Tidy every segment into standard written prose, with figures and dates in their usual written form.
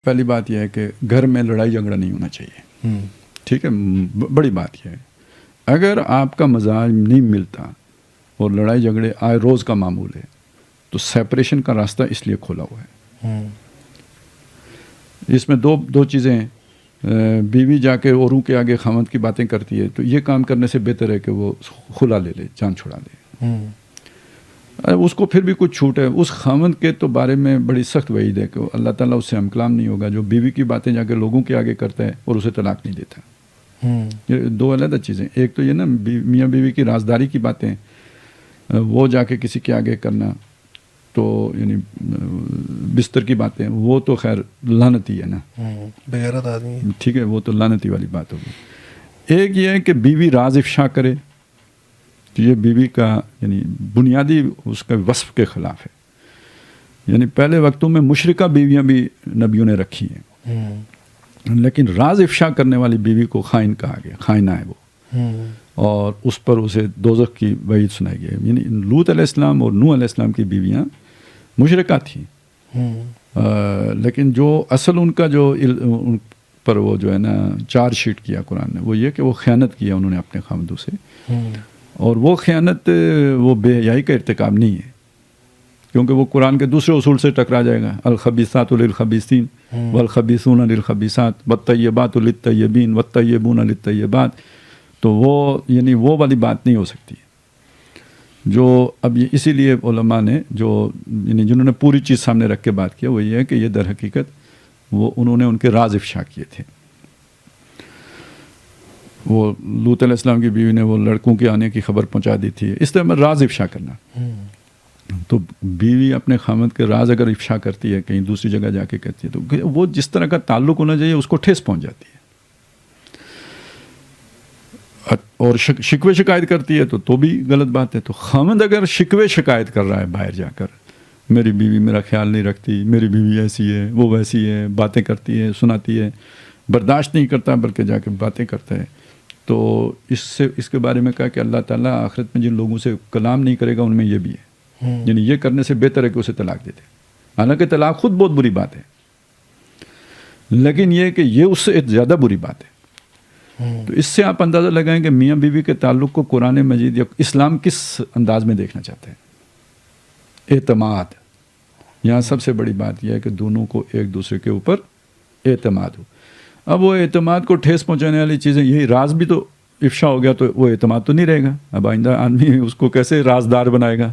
پہلی بات یہ ہے کہ گھر میں لڑائی جھگڑا نہیں ہونا چاہیے. ٹھیک ہے, بڑی بات یہ ہے. اگر آپ کا مزاج نہیں ملتا اور لڑائی جھگڑے آئے روز کا معمول ہے تو سیپریشن کا راستہ اس لیے کھولا ہوا ہے. اس میں دو چیزیں ہیں. بیوی جا کے اوروں کے آگے خاوند کی باتیں کرتی ہے تو یہ کام کرنے سے بہتر ہے کہ وہ خلا لے لے, جان چھڑا لے. اس کو پھر بھی کچھ چھوٹ ہے. اس خاوند کے تو بارے میں بڑی سخت وعید ہے کہ اللہ تعالیٰ اس سے ہم کلام نہیں ہوگا جو بیوی کی باتیں جا کے لوگوں کے آگے کرتا ہے اور اسے طلاق نہیں دیتا. یہ دو علیحدہ چیزیں. ایک تو یہ نا میاں بیوی کی رازداری کی باتیں وہ جا کے کسی کے آگے کرنا, تو یعنی بستر کی باتیں وہ تو خیر لعنتی ہے نا, بغیرت آدمی. ٹھیک ہے, وہ تو لعنتی والی بات ہوگی. ایک یہ ہے کہ بیوی راز افشا کرے تو یہ بیوی کا یعنی بنیادی اس کا وصف کے خلاف ہے. یعنی پہلے وقتوں میں مشرکہ بیویاں بھی نبیوں نے رکھی ہیں, لیکن راز افشا کرنے والی بیوی کو خائن کہا گیا, خائنہ ہے وہ, اور اس پر اسے دوزخ کی وعید سنائی گئی. یعنی لوط علیہ السلام اور نوح علیہ السلام کی بیویاں مشرکہ تھیں, لیکن جو اصل ان کا جو ان پر وہ جو ہے نا چارج شیٹ کیا قرآن نے, وہ یہ کہ وہ خیانت کیا انہوں نے اپنے خاوندوں سے. اور وہ خیانت وہ بے حیائی کا ارتکاب نہیں ہے, کیونکہ وہ قرآن کے دوسرے اصول سے ٹکرا جائے گا. الخبیثات للخبیثین والخبیثون للخبیثات والطیبات للطیبین والطیبون للطیبات. تو وہ یعنی وہ والی بات نہیں ہو سکتی جو اب یہ اسی لیے علماء نے جو یعنی جنہوں نے پوری چیز سامنے رکھ کے بات کیا وہ یہ ہے کہ یہ در حقیقت وہ انہوں نے ان کے راز افشا کیے تھے. وہ لوط علیہ السلام کی بیوی نے وہ لڑکوں کے آنے کی خبر پہنچا دی تھی. اس طرح راز افشا کرنا. تو بیوی اپنے خاوند کے راز اگر افشا کرتی ہے کہیں دوسری جگہ جا کے کہتی ہے تو وہ جس طرح کا تعلق ہونا چاہیے اس کو ٹھیس پہنچ جاتی ہے. اور شکوے شکایت کرتی ہے تو بھی غلط بات ہے. تو خاوند اگر شکوے شکایت کر رہا ہے باہر جا کر, میری بیوی میرا خیال نہیں رکھتی, میری بیوی ایسی ہے وہ ویسی ہے, باتیں کرتی ہے سناتی ہے, برداشت نہیں کرتا بلکہ جا کے باتیں کرتا ہے, تو اس کے بارے میں کہا کہ اللہ تعالیٰ آخرت میں جن لوگوں سے کلام نہیں کرے گا ان میں یہ بھی ہے. یعنی یہ کرنے سے بہتر ہے کہ اسے طلاق دے دے. حالانکہ طلاق خود بہت بری بات ہے, لیکن یہ کہ یہ اس سے زیادہ بری بات ہے. تو اس سے آپ اندازہ لگائیں کہ میاں بیوی کے تعلق کو قرآن مجید یا اسلام کس انداز میں دیکھنا چاہتے ہیں. اعتماد, یہاں سب سے بڑی بات یہ ہے کہ دونوں کو ایک دوسرے کے اوپر اعتماد ہو. اب وہ اعتماد کو ٹھیس پہنچانے والی چیزیں, یہی راز بھی تو افشا ہو گیا تو وہ اعتماد تو نہیں رہے گا. اب آئندہ آدمی اس کو کیسے رازدار بنائے گا.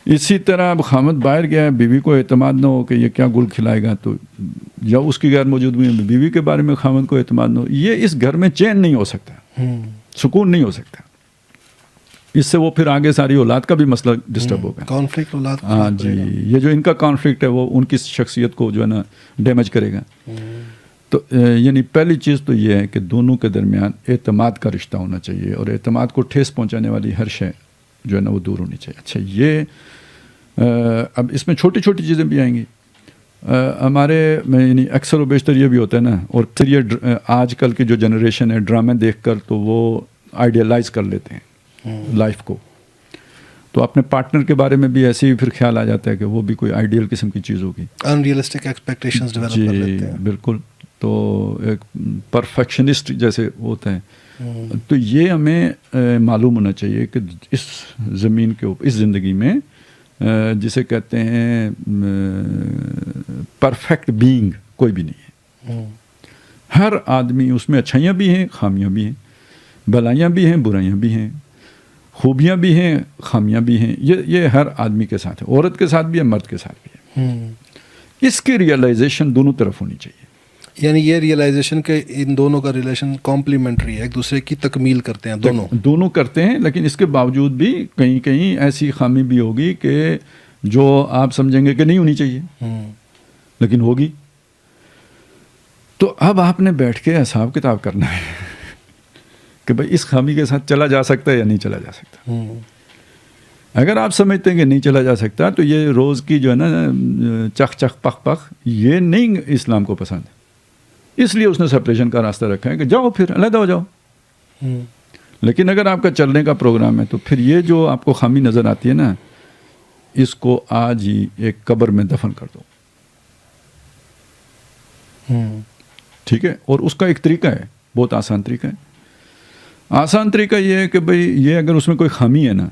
اسی طرح اب خاوند باہر گیا ہے, بیوی کو اعتماد نہ ہو کہ یہ کیا گل کھلائے گا, تو یا اس کی غیر موجودگی میں بیوی کے بارے میں خاوند کو اعتماد نہ ہو, یہ اس گھر میں چین نہیں ہو سکتا, سکون نہیں ہو سکتا. اس سے وہ پھر آگے ساری اولاد کا بھی مسئلہ ڈسٹرب ہوگا, کانفلکٹ اولاد. ہاں جی, یہ جو ان کا کانفلکٹ ہے وہ ان کی شخصیت کو جو ہے نا ڈیمیج کرے گا. تو یعنی پہلی چیز تو یہ ہے کہ دونوں کے درمیان اعتماد کا رشتہ ہونا چاہیے, اور اعتماد کو ٹھیس پہنچانے والی ہر شے جو ہے نا وہ دور ہونی چاہیے. اچھا, یہ اب اس میں چھوٹی چھوٹی چیزیں بھی آئیں گی. ہمارے یعنی اکثر و بیشتر یہ بھی ہوتا ہے نا, اور پھر یہ آج کل کی جو جنریشن ہے ڈرامے دیکھ کر تو وہ آئیڈیلائز کر لیتے ہیں لائف کو, تو اپنے پارٹنر کے بارے میں بھی ایسے ہی پھر خیال آ جاتا ہے کہ وہ بھی کوئی آئیڈیل قسم کی چیز ہوگی, انریلسٹک ایکسپیکٹیشنز ڈیولپ کر لیتے ہیں. بالکل. تو ایک پرفیکشنسٹ جیسے ہوتا ہے. تو یہ ہمیں معلوم ہونا چاہیے کہ اس زمین کے اوپر, اس زندگی میں جسے کہتے ہیں پرفیکٹ بینگ کوئی بھی نہیں ہے. ہر آدمی اس میں اچھائیاں بھی ہیں, خامیاں بھی ہیں, بھلائیاں بھی ہیں, برائیاں بھی ہیں, خوبیاں بھی ہیں, خامیاں بھی ہیں. یہ ہر آدمی کے ساتھ ہے, عورت کے ساتھ بھی ہے, مرد کے ساتھ بھی ہے. اس کی ریئلائزیشن دونوں طرف ہونی چاہیے. یعنی یہ ریئلائزیشن کہ ان دونوں کا ریلیشن کمپلیمنٹری ہے, ایک دوسرے کی تکمیل کرتے ہیں, دونوں کرتے ہیں. لیکن اس کے باوجود بھی کہیں کہیں ایسی خامی بھی ہوگی کہ جو آپ سمجھیں گے کہ نہیں ہونی چاہیے, لیکن ہوگی. تو اب آپ نے بیٹھ کے حساب کتاب کرنا ہے کہ بھائی اس خامی کے ساتھ چلا جا سکتا ہے یا نہیں چلا جا سکتا. اگر آپ سمجھتے ہیں کہ نہیں چلا جا سکتا تو یہ روز کی جو ہے نا چخ چخ پخ پخ, یہ نہیں اسلام کو پسند ہے. اس لیے اس نے سپریشن کا راستہ رکھا ہے کہ جاؤ پھر علیحدہ ہو جاؤ. لیکن اگر آپ کا چلنے کا پروگرام ہے تو پھر یہ جو آپ کو خامی نظر آتی ہے نا, اس کو آج ہی ایک قبر میں دفن کر دو. ٹھیک ہے. اور اس کا ایک طریقہ ہے, بہت آسان طریقہ ہے. آسان طریقہ یہ ہے کہ بھئی یہ اگر اس میں کوئی خامی ہے نا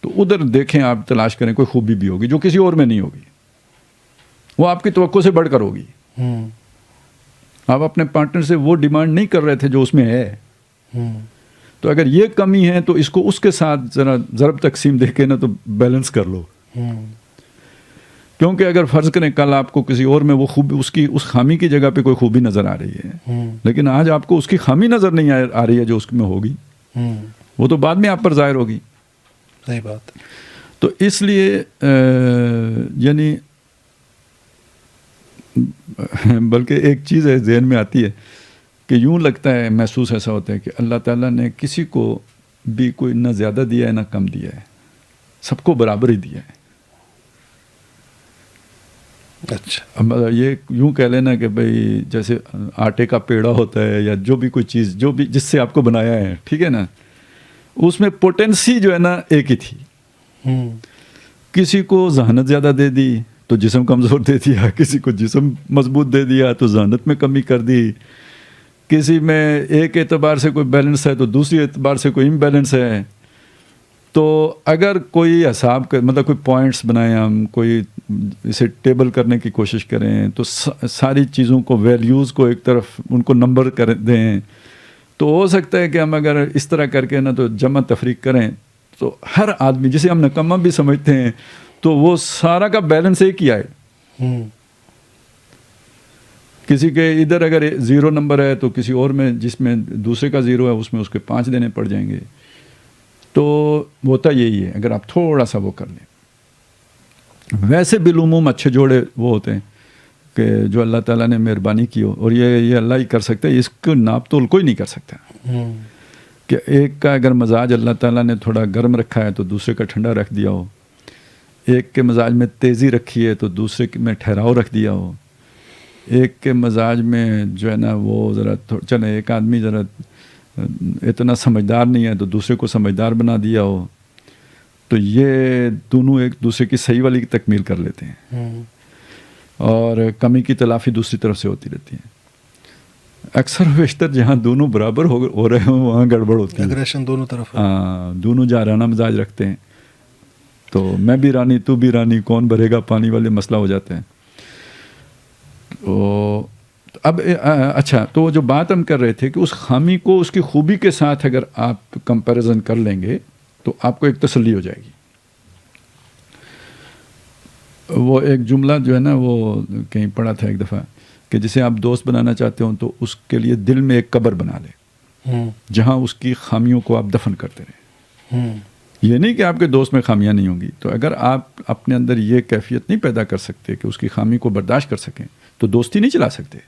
تو ادھر دیکھیں, آپ تلاش کریں, کوئی خوبی بھی ہوگی جو کسی اور میں نہیں ہوگی, وہ آپ کی توقع سے بڑھ کر ہوگی. آپ اپنے پارٹنر سے وہ ڈیمانڈ نہیں کر رہے تھے جو اس میں ہے, تو اگر یہ کمی ہے تو اس کو اس کے ساتھ ذرا ضرب تقسیم دے کے نا تو بیلنس کر لو. کیونکہ اگر فرض کریں کل آپ کو کسی اور میں وہ خوبی, اس کی اس خامی کی جگہ پہ کوئی خوبی نظر آ رہی ہے, لیکن آج آپ کو اس کی خامی نظر نہیں آ رہی ہے جو اس میں ہوگی, وہ تو بعد میں آپ پر ظاہر ہوگی. صحیح بات. تو اس لیے یعنی بلکہ ایک چیز ہے ذہن میں آتی ہے کہ یوں لگتا ہے, محسوس ایسا ہوتا ہے کہ اللہ تعالیٰ نے کسی کو بھی کوئی نہ زیادہ دیا ہے نہ کم دیا ہے, سب کو برابر ہی دیا ہے. اچھا. اب یہ یوں کہہ لینا کہ بھئی جیسے آٹے کا پیڑا ہوتا ہے یا جو بھی کوئی چیز جو بھی جس سے آپ کو بنایا ہے, ٹھیک ہے نا, اس میں پوٹینسی جو ہے نا ایک ہی تھی. کسی کو ذہانت زیادہ دے دی تو جسم کمزور دے دیا, کسی کو جسم مضبوط دے دیا تو ذہانت میں کمی کر دی, کسی میں ایک اعتبار سے کوئی بیلنس ہے تو دوسری اعتبار سے کوئی امبیلنس ہے. تو اگر کوئی حساب مطلب کوئی پوائنٹس بنائیں, ہم کوئی اسے ٹیبل کرنے کی کوشش کریں تو ساری چیزوں کو, ویلیوز کو ایک طرف ان کو نمبر کر دیں, تو ہو سکتا ہے کہ ہم اگر اس طرح کر کے نا تو جمع تفریق کریں تو ہر آدمی جسے ہم نکمہ بھی سمجھتے ہیں تو وہ سارا کا بیلنس ایک ہی آئے. کسی کے ادھر اگر 0 نمبر ہے تو کسی اور میں جس میں دوسرے کا 0 ہے اس میں اس کے 5 دینے پڑ جائیں گے. تو ہوتا یہی ہے اگر آپ تھوڑا سا وہ کر لیں. ویسے بالعموم اچھے جوڑے وہ ہوتے ہیں کہ جو اللہ تعالیٰ نے مہربانی کی ہو, اور یہ اللہ ہی کر سکتا ہے, اس کو ناپ تول کوئی نہیں کر سکتا. کہ ایک کا اگر مزاج اللہ تعالیٰ نے تھوڑا گرم رکھا ہے تو دوسرے کا ٹھنڈا رکھ دیا ہو, ایک کے مزاج میں تیزی رکھی ہے تو دوسرے میں ٹھہراؤ رکھ دیا ہو, ایک کے مزاج میں جو ہے نا وہ ذرا چلے ایک آدمی ذرا اتنا سمجھدار نہیں ہے تو دوسرے کو سمجھدار بنا دیا ہو, تو یہ دونوں ایک دوسرے کی صحیح والی کی تکمیل کر لیتے ہیں, اور کمی کی تلافی دوسری طرف سے ہوتی رہتی ہے. اکثر و بیشتر جہاں دونوں برابر ہو رہے ہوں وہاں گڑبڑ ہوتی ہے. اگریشن دونوں طرف. ہاں, دونوں جارحانہ مزاج رکھتے ہیں, تو میں بھی رانی تو بھی رانی, کون بھرے گا پانی والے مسئلہ ہو جاتے ہیں. تو اب اچھا, تو جو بات ہم کر رہے تھے کہ اس خامی کو اس کی خوبی کے ساتھ اگر آپ کمپیریزن کر لیں گے تو آپ کو ایک تسلی ہو جائے گی. وہ ایک جملہ جو ہے نا وہ کہیں پڑھا تھا ایک دفعہ کہ جسے آپ دوست بنانا چاہتے ہوں تو اس کے لیے دل میں ایک قبر بنا لیں جہاں اس کی خامیوں کو آپ دفن کرتے رہیں. یہ نہیں کہ آپ کے دوست میں خامیاں نہیں ہوں گی, تو اگر آپ اپنے اندر یہ کیفیت نہیں پیدا کر سکتے کہ اس کی خامی کو برداشت کر سکیں تو دوستی نہیں چلا سکتے.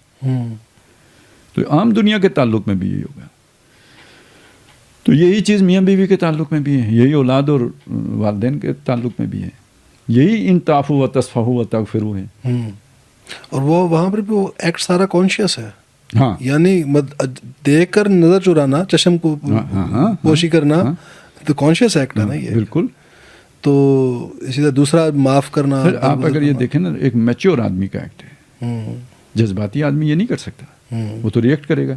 تو عام دنیا کے تعلق میں بھی یہی ہوگا. تو یہی چیز میاں بیوی کے تعلق میں بھی ہے, یہی اولاد اور والدین کے تعلق میں بھی ہے, یہی ان تعفو و تصفحوا و تغفروا ہے. اور وہ وہاں پر بھی وہ ایکٹ سارا کانشیس ہے. ہاں, یعنی دیکھ کر نظر چرانا, چشم کو پوشی کرنا تو کانشیس ایکٹ ہے نا یہ. بالکل. تو اسی طرح دوسرا معاف کرنا. آپ اگر یہ دیکھیں نا, ایک میچور آدمی کا ایکٹ ہے. جذباتی آدمی یہ نہیں کر سکتا, وہ تو ریئیکٹ کرے گا.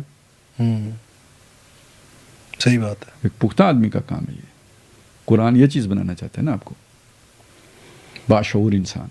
صحیح بات ہے. ایک پختہ آدمی کا کام ہے یہ. قرآن یہ چیز بنانا چاہتا ہے نا آپ کو, باشعور انسان.